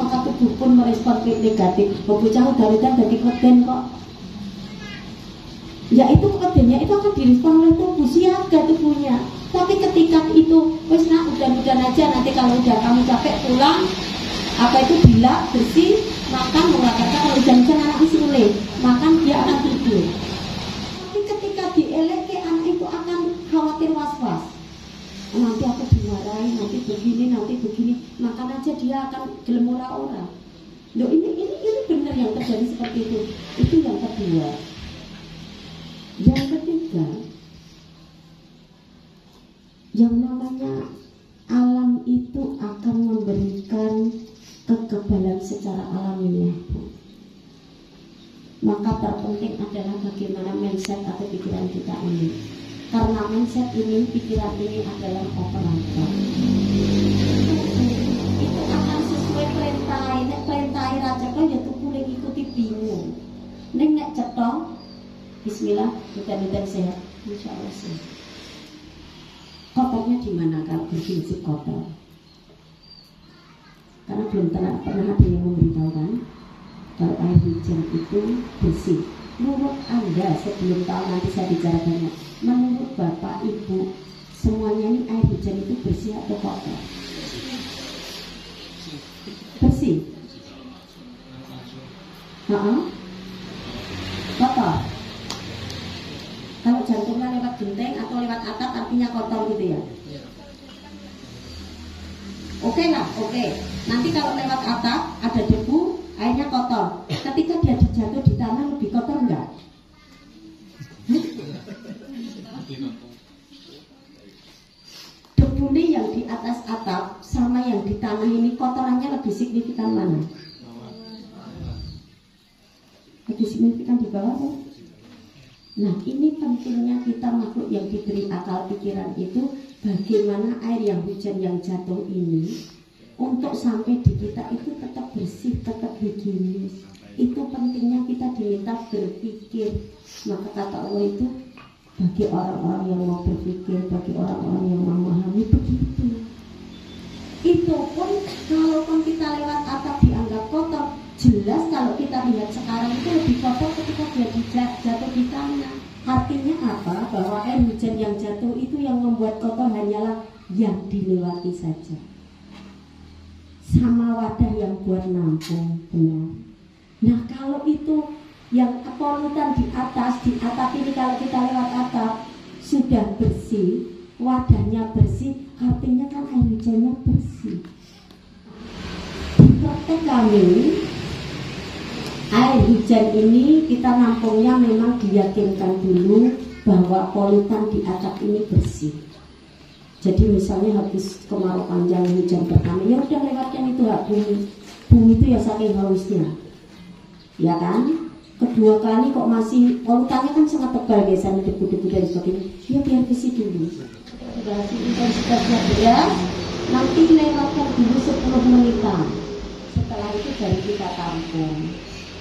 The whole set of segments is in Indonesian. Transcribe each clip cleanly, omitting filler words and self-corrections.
apakah tubuh pun merespon negatif? Bocah udah dari keden kok. Ya itu kedennya itu akan direspon oleh tubuh, siaga tubuhnya. Tapi ketika itu wes nak udah aja, nanti kalau udah kamu capek pulang, apa itu bila bersih makan mengeluarkan. Kalau hujan-hujan anak isi mulai makan dia akan tidur. Tapi ketika dielek anak itu akan khawatir was-was. Nanti aku dimarahi, nanti begini, makan aja dia akan gelem ora-ora. Loh ini benar yang terjadi seperti itu. Itu yang kedua. Yang ketiga, yang namanya alam itu akan memberikan kekebalan secara alamiah. Maka terpenting adalah bagaimana mindset atau pikiran kita ini. Karena mindset ini, pikiran ini adalah operator. Itu akan sesuai perintah raja kan ya tuh boleh ikuti bingung. Nek cetok, bismillah, mudah-mudahan sehat, insya Allah sehat. Kotornya di mana kalau berfungsi kotor? Karena belum pernah ada yang memberitahukan kalau air hujan itu bersih. Menurut Anda sebelum tahu nanti saya bicara banyak. Menurut Bapak Ibu semuanya ini air hujan itu bersih atau kotor? Bersih. Kotor. Kalau jantungnya lewat genteng atau lewat atap artinya kotor gitu ya? Oke lah, oke. Nanti kalau lewat atap ada debu, airnya kotor. Ketika dia jatuh di tanah lebih kotor enggak? Debu ini yang di atas atap sama yang di tanah ini kotorannya lebih signifikan mana? Lebih signifikan di bawah ya? Nah ini pentingnya kita makhluk yang diberi akal pikiran itu, bagaimana air yang hujan yang jatuh ini untuk sampai di kita itu tetap bersih, tetap higienis. Itu pentingnya kita diminta berpikir. Maka kata Allah itu bagi orang-orang yang mau berpikir, bagi orang-orang yang mau memahami, begitu. Itu pun kalaupun kita lewat atap dianggap kotor, jelas kalau kita lihat sekarang itu lebih kotor ketika dia jatuh di tanah. Artinya apa? Bahwa air hujan yang jatuh itu yang membuat kotor hanyalah yang dilewati saja. Sama wadah yang buat nampung, benar. Nah kalau itu yang polutan di atap ini, kalau kita lewat atap sudah bersih, wadahnya bersih, artinya kan air hujannya bersih. Di praktek kami, air hujan ini kita nampungnya memang diyakinkan dulu bahwa polutan di atap ini bersih. Jadi misalnya habis kemarau panjang hujan pertama, ya udah lewatkan itu hak bumi itu ya saking hausnya, ya kan? Kedua kali kok masih polutannya kan sangat tebal biasanya, debu-debu dan sebagainya, ya biar bersih dulu. Sudah intensitasnya berat, nanti lewatkan dulu 10 menitan. Setelah itu baru kita tampung.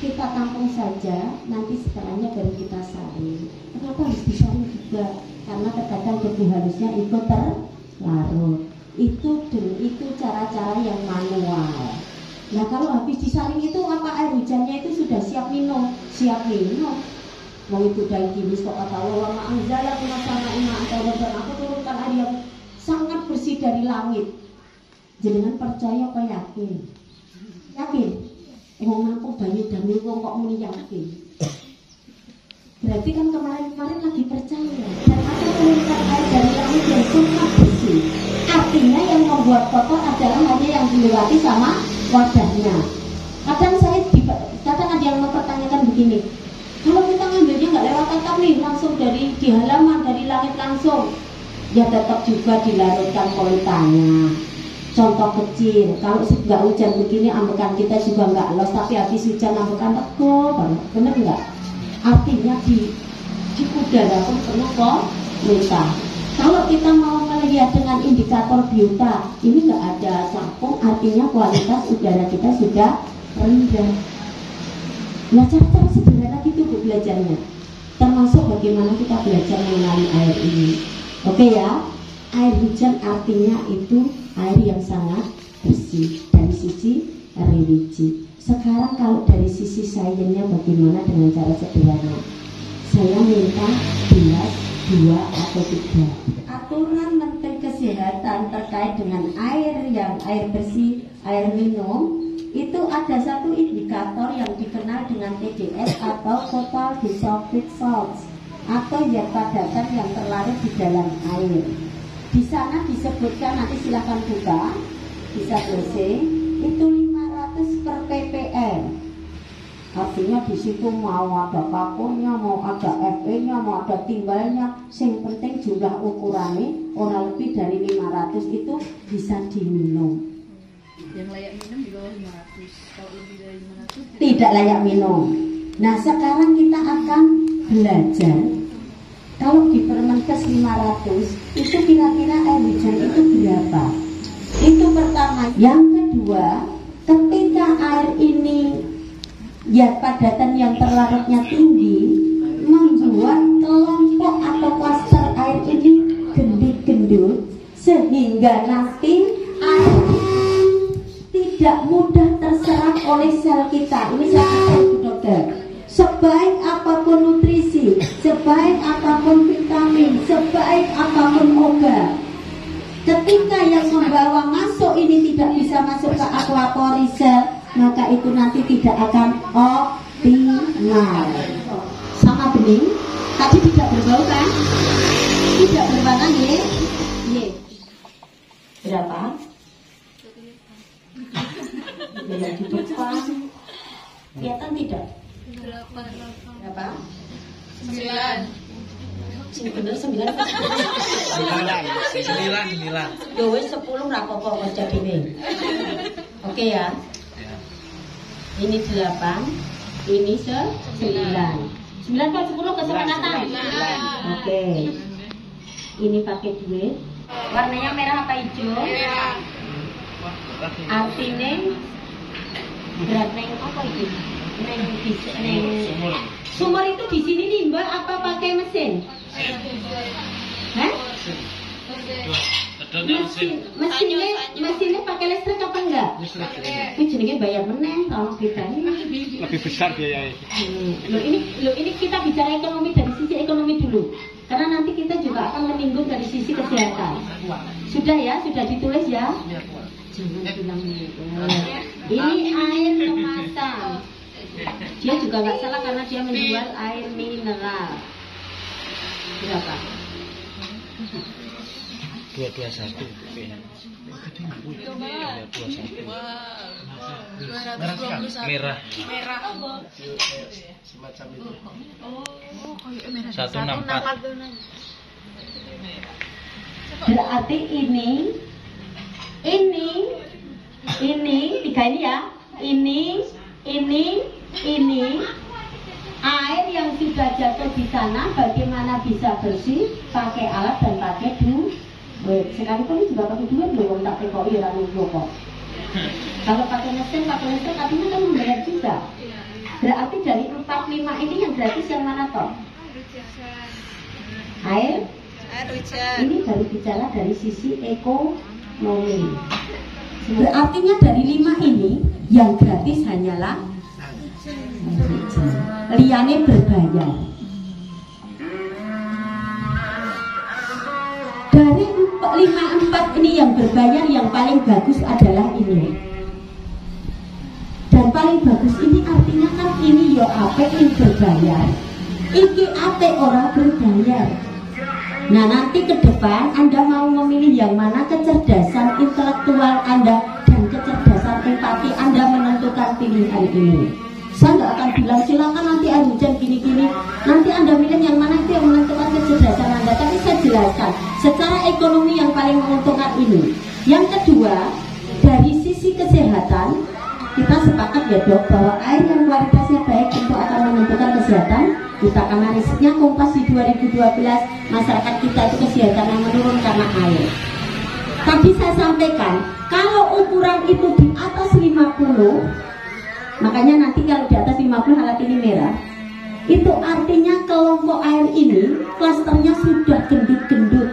Kita tampung saja, nanti setelahnya baru kita saring. Kenapa harus disaring juga? Karena terkadang debu halusnya ikut terlarut. Itu cara-cara yang manual. Nah kalau habis disaring itu apa, air hujannya itu sudah siap minum. Mau itu dari kimis kok kata Allah, ma'anzala kunasana ima atau dan aku turunkan air yang sangat bersih dari langit. Jangan percaya apa yakin? Yakin? Ngomong aku banyak dan wong kok muni yakin. Berarti kan kemarin lagi percaya. Dan aku turunkan air dari langit yang sangat bersih. Artinya yang membuat kotor adalah hanya yang dilewati sama wadahnya. Kadang ada yang mempertanyakan begini, kalau kita ngambilnya nggak lewat atap nih, langsung dari di halaman, dari langit langsung, ya tetap juga dilarutkan polutannya. Contoh kecil, kalau nggak hujan begini, ambekan kita juga nggak los, tapi habis hujan ambekan teko banget, bener nggak? Artinya di udara pun penuh polutan. Kalau kita mau melihat dengan indikator biota, ini nggak ada sampung, artinya kualitas udara kita sudah rendah. Nah cara-cara sederhana gitu Bu belajarnya, termasuk bagaimana kita belajar mengenali air ini. Oke ya, air hujan artinya itu air yang sangat bersih dari sisi religi. Sekarang kalau dari sisi sainsnya bagaimana dengan cara sederhana? Saya minta gelas 2 atau 3. Aturan Menteri Kesehatan terkait dengan air bersih, air minum, itu ada satu indikator yang dikenal dengan TDS atau Total Dissolved Salts, atau zat padatan yang terlarut di dalam air. Di sana disebutkan, nanti silahkan buka, bisa browsing, itu 500 per ppm. Artinya di situ mau ada kakunnya, mau ada Fe-nya, mau ada timbalnya, yang penting jumlah ukurannya orang lebih dari 500 itu bisa diminum. Yang layak minum di bawah 500, kalau lebih dari 500 tidak layak minum. Nah sekarang kita akan belajar kalau di Permenkes 500 itu kira-kira air hujan itu berapa. Itu pertama. Yang kedua, ketika air ini zat padatan yang terlarutnya tinggi, membuat kelompok atau klaster air ini gendut-gendut, sehingga nanti air tidak mudah terserap oleh sel kita. Ini saya katakan dokter, sebaik apapun nutrisi, sebaik apapun vitamin, sebaik apapun obat, ketika yang membawa masuk ini tidak bisa masuk ke aquaporin sel, maka itu nanti tidak akan optimal. Sama bening, tadi tidak berbau kan? Tidak berwarna ya? Ye. Berapa? Ya di depan. Kelihatan tidak? Berapa? 9. Sing bener 9. 9. Yo wis 10 ra apa-apa kerja dhewe. Oke ya. Ini 8, ini 9. 9 ke 10 kesepakatan. Oke. Ini pakai duit. Warnanya merah apa hijau? Merah. Artinya berat neng apa itu? Neng sumur itu di sini nih Mbak, apa pakai mesin? Hah? Mesinnya pakai listrik apa enggak? Ini jenenge bayar meneng kalau kita ini lebih besar biayanya. Ini kita bicara ekonomi dari sisi ekonomi dulu, karena nanti kita juga akan menyinggung dari sisi kesehatan. Sudah ya, sudah ditulis ya. Jangan bilang ini air kemasan. Dia juga nggak salah karena dia menjual air mineral. Berapa? 221. Merah. Semacam itu. 164. Berarti ini tiga ini ya. Ini air yang sudah jatuh di sana bagaimana bisa bersih pakai alat dan pakai duit. Sekalipun ini juga pakai duit loh, tak tekoi orang kok. Kalau pakai mesin artinya kan membayar juga. Berarti dari 4-5 ini yang gratis yang mana toh? Air hujan. Ini baru bicara dari sisi ekonomi. Berartinya dari 5 ini yang gratis hanyalah liane berbayar. Dari 5-4 ini yang berbayar, yang paling bagus adalah ini. Dan paling bagus ini artinya kan ini yo ape yang berbayar, iki ape orang berbayar. Nah nanti ke depan Anda mau memilih yang mana, kecerdasan intelektual Anda dan kecerdasan empati Anda menentukan pilihan ini. Saya nggak akan bilang silakan nanti air hujan gini-gini. Nanti Anda milih yang mana, itu yang menentukan kecerdasan Anda. Tapi saya jelaskan secara ekonomi yang paling menguntungkan ini. Yang kedua, dari sisi kesehatan kita sepakat ya dok bahwa air yang kualitasnya baik tentu akan menentukan kesehatan kita, karena risetnya Kompas di 2012 masyarakat kita itu kesehatannya menurun karena air. Tapi saya sampaikan kalau ukuran itu di atas 50, makanya nanti kalau di atas 50 alat ini merah, itu artinya kelompok air ini klasternya sudah gendut-gendut.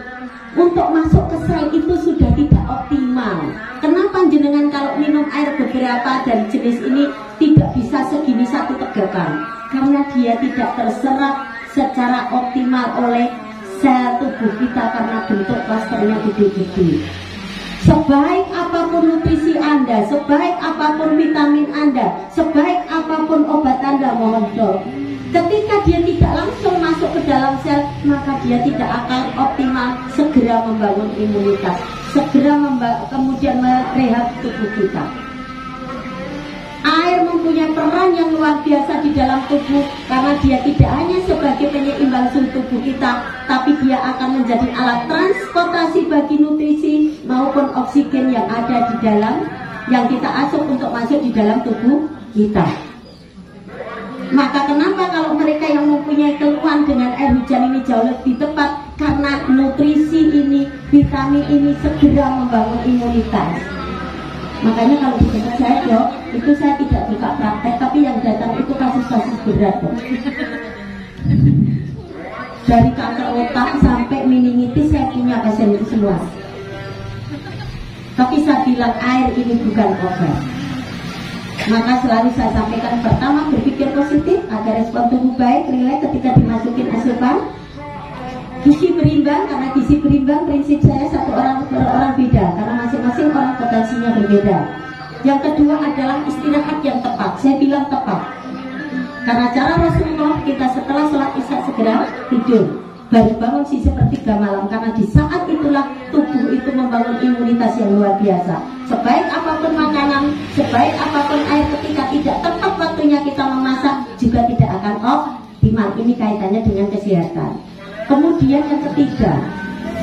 untuk masuk ke sel itu sudah tidak optimal. Kenapa jenengan kalau minum air beberapa dari jenis ini tidak bisa segini satu tegakan? Karena dia tidak terserap secara optimal oleh sel tubuh kita karena bentuk klasternya gede-gede. Sebaik apapun nutrisi Anda, sebaik apapun vitamin Anda, sebaik apapun obat Anda, mohon dok, ketika dia tidak langsung masuk ke dalam sel, maka dia tidak akan optimal segera membangun imunitas, segera kemudian merehab tubuh kita. Air mempunyai peran yang luar biasa di dalam tubuh karena dia tidak hanya sebagai penyeimbang suhu tubuh kita, tapi dia akan menjadi alat transportasi bagi nutrisi maupun oksigen yang ada di dalam, yang kita asup untuk masuk di dalam tubuh kita. Maka kenapa kalau mereka yang mempunyai keluhan dengan air hujan ini jauh lebih tepat? Karena nutrisi ini, vitamin ini segera membangun imunitas. Makanya kalau di tempat saya dok, itu saya tidak buka praktek, tapi yang datang itu kasus-kasus berat dok. Dari kanker otak sampai meningitis saya punya pasien itu semua. Tapi saya bilang air ini bukan obat. Maka selalu saya sampaikan, pertama berpikir positif agar respon tubuh baik, rileks ketika dimasukin asupan. Gizi berimbang, karena gizi berimbang prinsip saya satu orang per orang beda, karena masing-masing orang potensinya berbeda. Yang kedua adalah istirahat yang tepat. Saya bilang tepat, karena cara Rasulullah kita setelah sholat isya segera tidur, baru bangun sih sepertiga malam, karena di saat itulah tubuh itu membangun imunitas yang luar biasa. Sebaik apapun makanan, sebaik apapun air, ketika tidak tepat waktunya kita memasak juga tidak akan optimal. Ini kaitannya dengan kesehatan. Kemudian yang ketiga,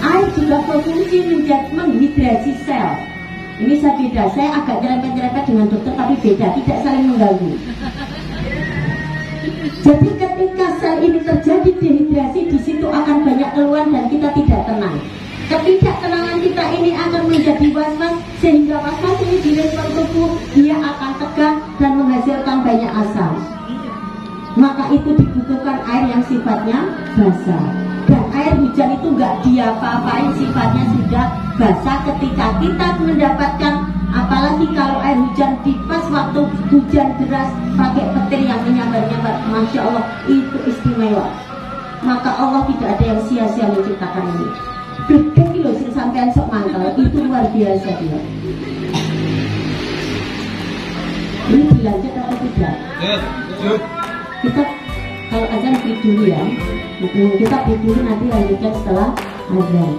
air juga berfungsi menghidrasi sel. Ini saya beda, saya agak nyerempet-nyerempet dengan dokter tapi beda, tidak saling mengganggu. Jadi ketika sel ini terjadi dehidrasi, di situ akan banyak keluhan dan kita tidak tenang. Ketidaktenangan kita ini akan menjadi was-was, sehingga was-was ini direspon tubuh, dia akan tegang dan menghasilkan banyak asam. Maka itu dibutuhkan air yang sifatnya basah. Dan air hujan itu nggak diapa-apain, sifatnya sudah basah ketika kita mendapatkan. Apalagi kalau air hujan di pas waktu hujan deras pakai petir yang menyambar-nyambar, Masya Allah, itu istimewa. Maka Allah tidak ada yang sia-sia menciptakan ini. Beda loh sing sampean sok mantel, itu luar biasa dia. Ini dilanjut atau tidak? Kita kalau azan break dulu ya. Kita break dulu, nanti lanjutkan setelah azan.